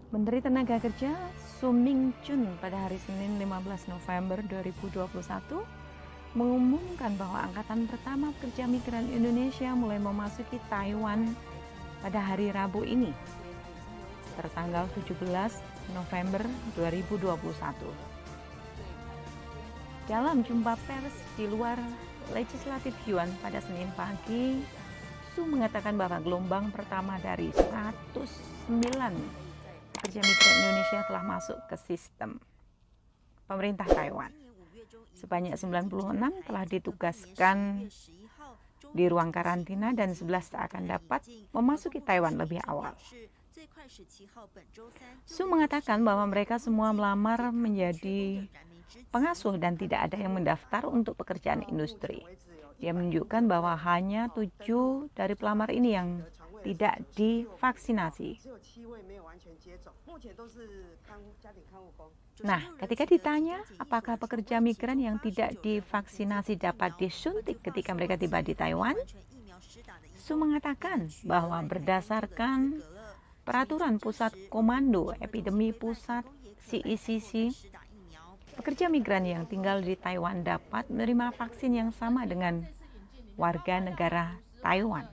Menteri Tenaga Kerja Su Ming-chun pada hari Senin 15 November 2021 mengumumkan bahwa angkatan pertama pekerja migran Indonesia mulai memasuki Taiwan pada hari Rabu ini, tertanggal 17 November 2021. Dalam jumpa pers di luar Legislatif Yuan pada Senin pagi, Su mengatakan bahwa gelombang pertama dari 109 pekerja migran Indonesia telah masuk ke sistem pemerintah Taiwan. Sebanyak 96 telah ditugaskan di ruang karantina dan 11 akan dapat memasuki Taiwan lebih awal. Su mengatakan bahwa mereka semua melamar menjadi pengasuh dan tidak ada yang mendaftar untuk pekerjaan industri. Dia menunjukkan bahwa hanya 7 dari pelamar ini yang tidak divaksinasi. Nah, ketika ditanya apakah pekerja migran yang tidak divaksinasi dapat disuntik ketika mereka tiba di Taiwan, Su mengatakan bahwa berdasarkan peraturan Pusat Komando Epidemi Pusat CECC, pekerja migran yang tinggal di Taiwan dapat menerima vaksin yang sama dengan warga negara Taiwan.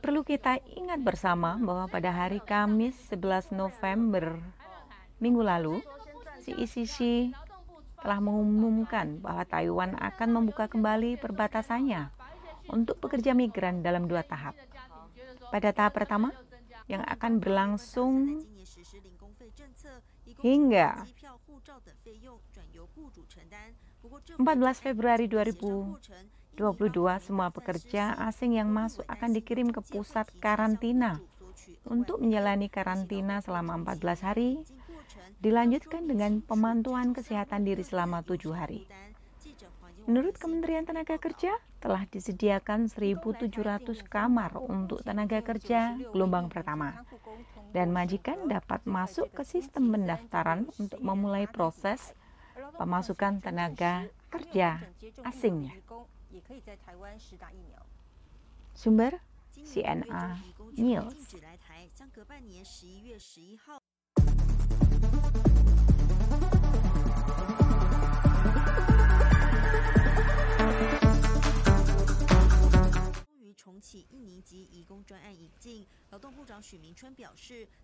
Perlu kita ingat bersama bahwa pada hari Kamis 11 November minggu lalu, CECC telah mengumumkan bahwa Taiwan akan membuka kembali perbatasannya untuk pekerja migran dalam 2 tahap. Pada tahap pertama, yang akan berlangsung hingga 14 Februari 2022, semua pekerja asing yang masuk akan dikirim ke pusat karantina untuk menjalani karantina selama 14 hari, dilanjutkan dengan pemantauan kesehatan diri selama 7 hari. Menurut Kementerian Tenaga Kerja, telah disediakan 1.700 kamar untuk tenaga kerja gelombang pertama, dan majikan dapat masuk ke sistem pendaftaran untuk memulai proses pemasukan tenaga kerja asingnya. Sumber CNA News.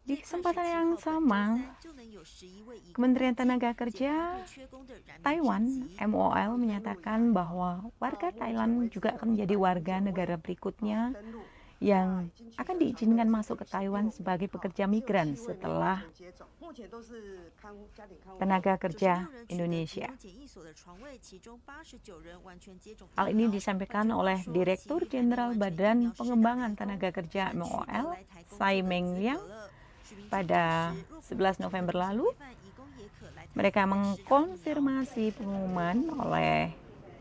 Di kesempatan yang sama, Kementerian Tenaga Kerja Taiwan MOL menyatakan bahwa warga Thailand juga akan menjadi warga negara berikutnya yang akan diizinkan masuk ke Taiwan sebagai pekerja migran setelah tenaga kerja Indonesia. Hal ini disampaikan oleh Direktur Jenderal Badan Pengembangan Tenaga Kerja MOL, Tsai Meng-liang, pada 11 November lalu. Mereka mengkonfirmasi pengumuman oleh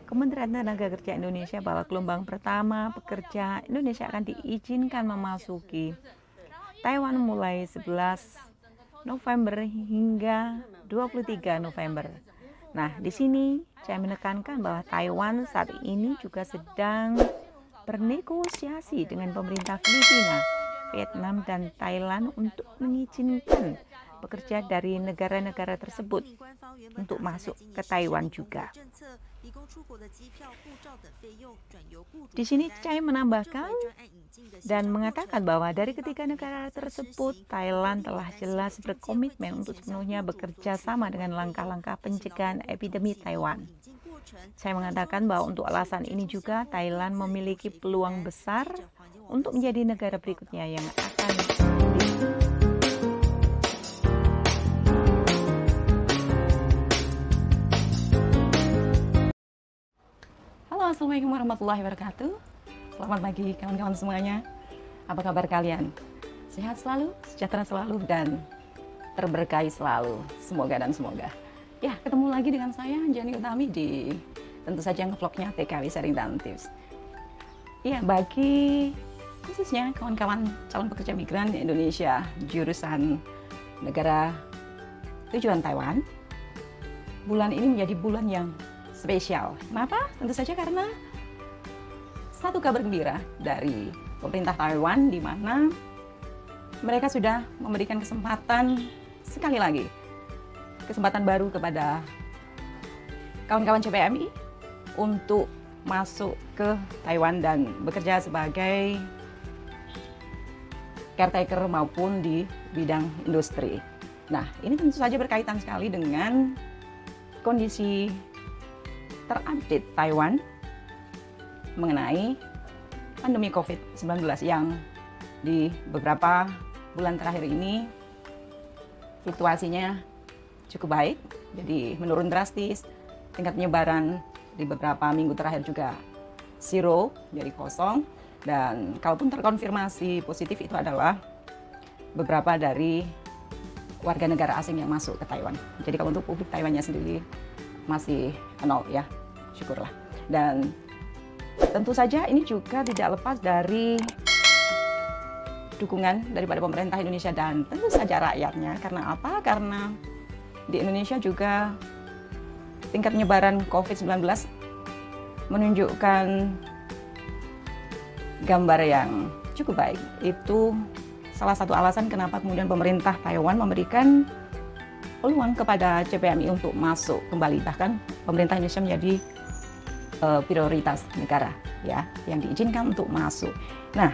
Kementerian Tenaga Kerja Indonesia bahwa gelombang pertama pekerja Indonesia akan diizinkan memasuki Taiwan mulai 11 November hingga 23 November. Nah, di sini saya menekankan bahwa Taiwan saat ini juga sedang bernegosiasi dengan pemerintah Filipina, Vietnam, dan Thailand untuk mengizinkan pekerja dari negara-negara tersebut untuk masuk ke Taiwan juga. Di sini Tsai menambahkan dan mengatakan bahwa dari ketiga negara tersebut, Thailand telah jelas berkomitmen untuk sepenuhnya bekerja sama dengan langkah-langkah pencegahan epidemi Taiwan. Saya mengatakan bahwa untuk alasan ini juga Thailand memiliki peluang besar untuk menjadi negara berikutnya yang akan Halo, assalamualaikum warahmatullahi wabarakatuh. Selamat pagi kawan-kawan semuanya. Apa kabar kalian? Sehat selalu, sejahtera selalu, dan terberkahi selalu. Semoga dan semoga. Ya, ketemu lagi dengan saya, Jani Utami, di tentu saja vlognya TKW Sharing dan Tips. Ya, bagi khususnya kawan-kawan calon pekerja migran di Indonesia jurusan negara tujuan Taiwan, bulan ini menjadi bulan yang spesial. Kenapa? Tentu saja karena satu kabar gembira dari pemerintah Taiwan, di mana mereka sudah memberikan kesempatan sekali lagi, kesempatan baru kepada kawan-kawan CPMI untuk masuk ke Taiwan dan bekerja sebagai caretaker maupun di bidang industri. Nah, ini tentu saja berkaitan sekali dengan kondisi terupdate Taiwan mengenai pandemi COVID-19 yang di beberapa bulan terakhir ini fluktuasinya cukup baik, jadi menurun drastis. Tingkat penyebaran di beberapa minggu terakhir juga zero, jadi kosong. Dan kalaupun terkonfirmasi positif itu adalah beberapa dari warga negara asing yang masuk ke Taiwan. Jadi kalau untuk publik Taiwannya sendiri masih nol ya, syukurlah. Dan tentu saja ini juga tidak lepas dari dukungan daripada pemerintah Indonesia dan tentu saja rakyatnya. Karena apa? Karena di Indonesia juga tingkat penyebaran COVID-19 menunjukkan gambar yang cukup baik. Itu salah satu alasan kenapa kemudian pemerintah Taiwan memberikan peluang kepada CPMI untuk masuk kembali. Bahkan pemerintah Indonesia menjadi prioritas negara ya yang diizinkan untuk masuk. Nah,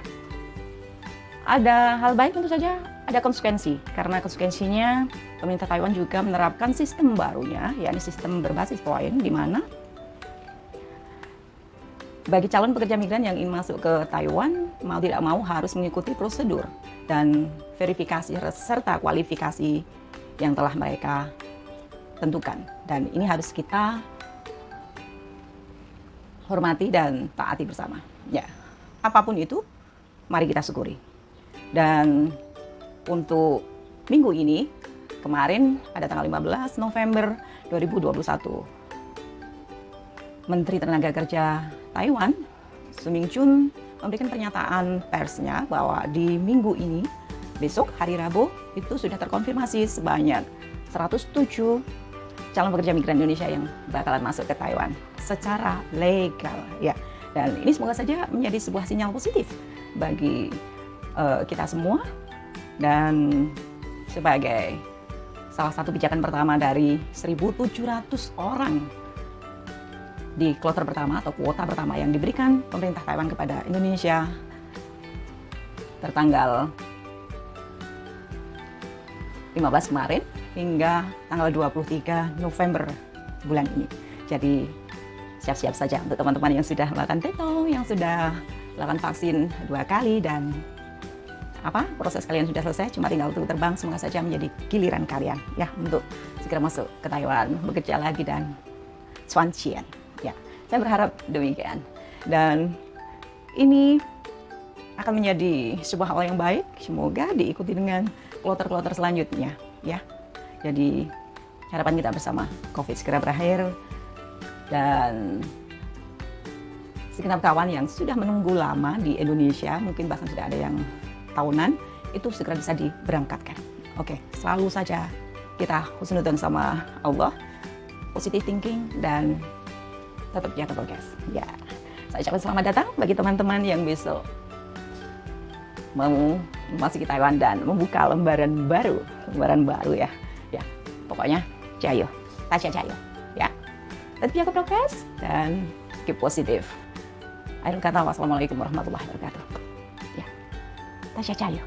ada hal baik tentu saja, ada konsekuensi. Karena konsekuensinya pemerintah Taiwan juga menerapkan sistem barunya, yakni sistem berbasis poin, di mana bagi calon pekerja migran yang ingin masuk ke Taiwan, mau tidak mau harus mengikuti prosedur dan verifikasi serta kualifikasi yang telah mereka tentukan. Dan ini harus kita hormati dan taati bersama. Ya, apapun itu, mari kita syukuri. Dan untuk minggu ini, kemarin pada tanggal 15 November 2021, Menteri Tenaga Kerja Taiwan, Su Ming-chun, memberikan pernyataan persnya bahwa di minggu ini, besok hari Rabu, itu sudah terkonfirmasi sebanyak 107 calon pekerja migran Indonesia yang bakalan masuk ke Taiwan secara legal ya. Dan ini semoga saja menjadi sebuah sinyal positif bagi kita semua, dan sebagai salah satu pijakan pertama dari 1.700 orang di kloter pertama atau kuota pertama yang diberikan pemerintah Taiwan kepada Indonesia tertanggal 15 kemarin hingga tanggal 23 November bulan ini. Jadi siap-siap saja untuk teman-teman yang sudah melakukan teto, yang sudah melakukan vaksin 2 kali, dan proses kalian sudah selesai, cuma tinggal untuk terbang. Semoga saja menjadi giliran kalian ya untuk segera masuk ke Taiwan, bekerja lagi dan cuan-cian. Ya, saya berharap demikian. Dan ini akan menjadi sebuah hal yang baik. Semoga diikuti dengan kloter-kloter selanjutnya ya. Jadi harapan kita bersama, COVID segera berakhir dan segenap kawan yang sudah menunggu lama di Indonesia, mungkin bahkan sudah ada yang tahunan, itu segera bisa diberangkatkan. Oke, selalu saja kita husnuzon sama Allah, positive thinking, dan tetap jaga progres. Ya, saya ucapkan selamat datang bagi teman-teman yang besok mau memasuki Taiwan dan membuka lembaran baru ya. Ya, pokoknya jayo, Tasya jayo, ya. Tetap jaga progres dan keep positif. Akhir kata, wassalamualaikum warahmatullahi wabarakatuh. Ya, Tasya jayo.